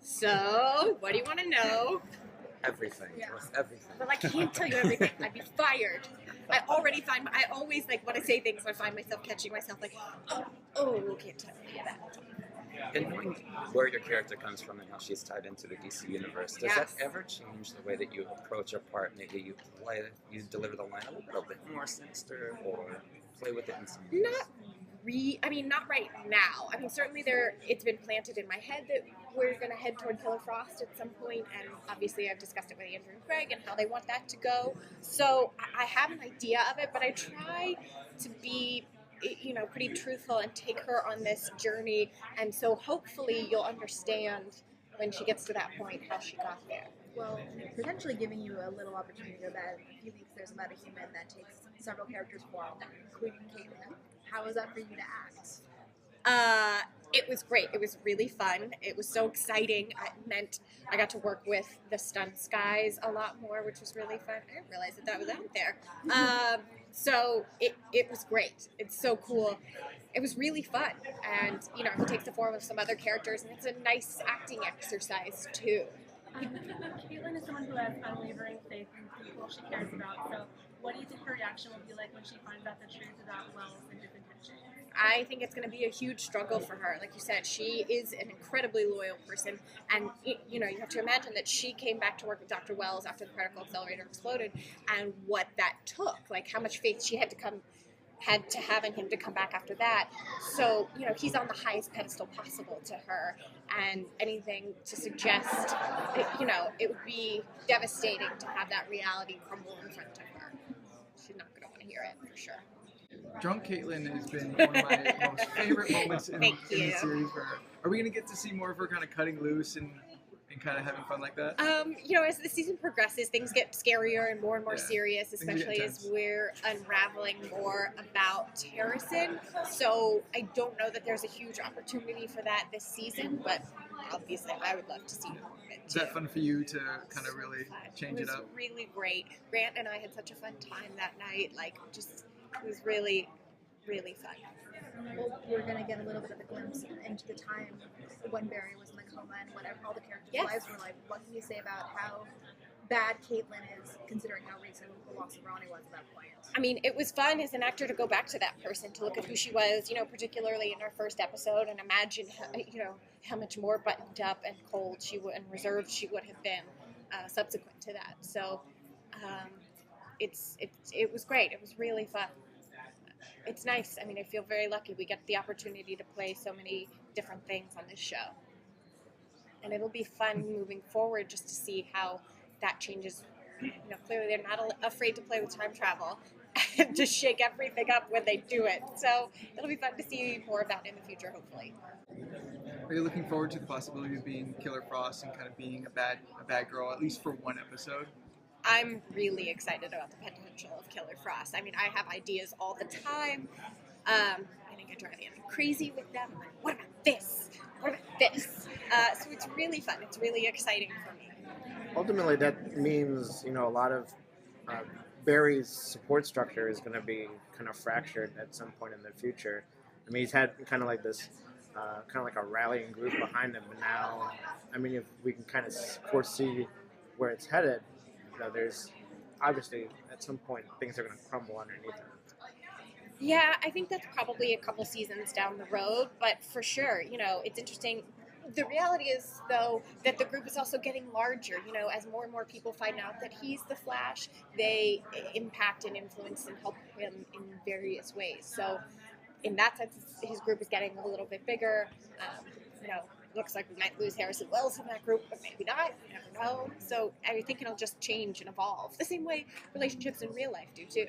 So, what do you want to know? Everything. Yeah. Everything. Well, I can't tell you everything. I'd be fired. I always, like, when I say things, I find myself catching myself, like, can't tell you that. And knowing where your character comes from and how she's tied into the DC universe, does that ever change the way that you approach a part? Maybe you deliver the line a little bit more sinister, or play with it in some ways? Not right now. I mean, certainly it's been planted in my head that we're going to head toward Killer Frost at some point, and obviously I've discussed it with Andrew and Craig and how they want that to go. So I have an idea of it, but I try to be, pretty truthful and take her on this journey, and so hopefully you'll understand when she gets to that point how she got there. Well, potentially giving you a little opportunity to that. In a few weeks, there's About a Human that takes several characters form, including Caitlin. How was that for you to act? It was great. It was really fun. It was so exciting. It meant I got to work with the stunts guys a lot more, which was really fun. I didn't realize that was out there. So it was great. It's so cool. It was really fun. And, he takes the form of some other characters, and it's a nice acting exercise, too. Caitlin is someone who has unwavering faith in people she cares about, so what do you think her reaction will be like when she finds out the truth about Wells and his intentions? I think it's going to be a huge struggle for her. Like you said, she is an incredibly loyal person, and you have to imagine that she came back to work with Dr. Wells after the particle accelerator exploded, and what that took, like how much faith she had to have in him to come back after that. So, he's on the highest pedestal possible to her, and anything to suggest that, it would be devastating to have that reality crumble in front of her. She's not going to want to hear it, for sure. Drunk Caitlin has been one of my most favorite moments in the series. Are we going to get to see more of her kind of cutting loose and kind of having fun like that? As the season progresses, things get scarier and more serious, especially as we're unraveling more about Harrison. So I don't know that there's a huge opportunity for that this season, but obviously I would love to see more of it. Is that fun for you to kind of really change it up? It was really great. Grant and I had such a fun time that night. It was really, really fun. Well, we're going to get a little bit of a glimpse into the time when Barry was in the coma and what all the characters' lives were like. What can you say about how bad Caitlin is, considering how recent the loss of Ronnie was at that point? I mean, it was fun as an actor to go back to that person, to look at who she was, particularly in her first episode, and imagine, how much more buttoned up and cold and reserved she would have been subsequent to that. So it was great. It was really fun. It's nice. I mean, I feel very lucky we get the opportunity to play so many different things on this show. And it'll be fun moving forward just to see how that changes. Clearly they're not afraid to play with time travel and to shake everything up when they do it. So it'll be fun to see more of that in the future, hopefully. Are you looking forward to the possibility of being Killer Frost and kind of being a bad girl, at least for one episode? I'm really excited about the potential of Killer Frost. I mean, I have ideas all the time. I think I drive Andrew crazy with them. Like, what about this? What about this? So it's really fun. It's really exciting for me. Ultimately, that means, a lot of Barry's support structure is going to be kind of fractured at some point in the future. I mean, he's had kind of like this, kind of like a rallying group behind him, but now, I mean, if we can kind of foresee where it's headed, there's obviously at some point things are going to crumble underneath him. Yeah, I think that's probably a couple seasons down the road, but for sure, it's interesting. The reality is, though, that the group is also getting larger. As more and more people find out that he's the Flash, they impact and influence and help him in various ways. So in that sense, his group is getting a little bit bigger. Looks like we might lose Harrison Wells in that group, but maybe not. You never know. So I think it'll just change and evolve the same way relationships in real life do, too.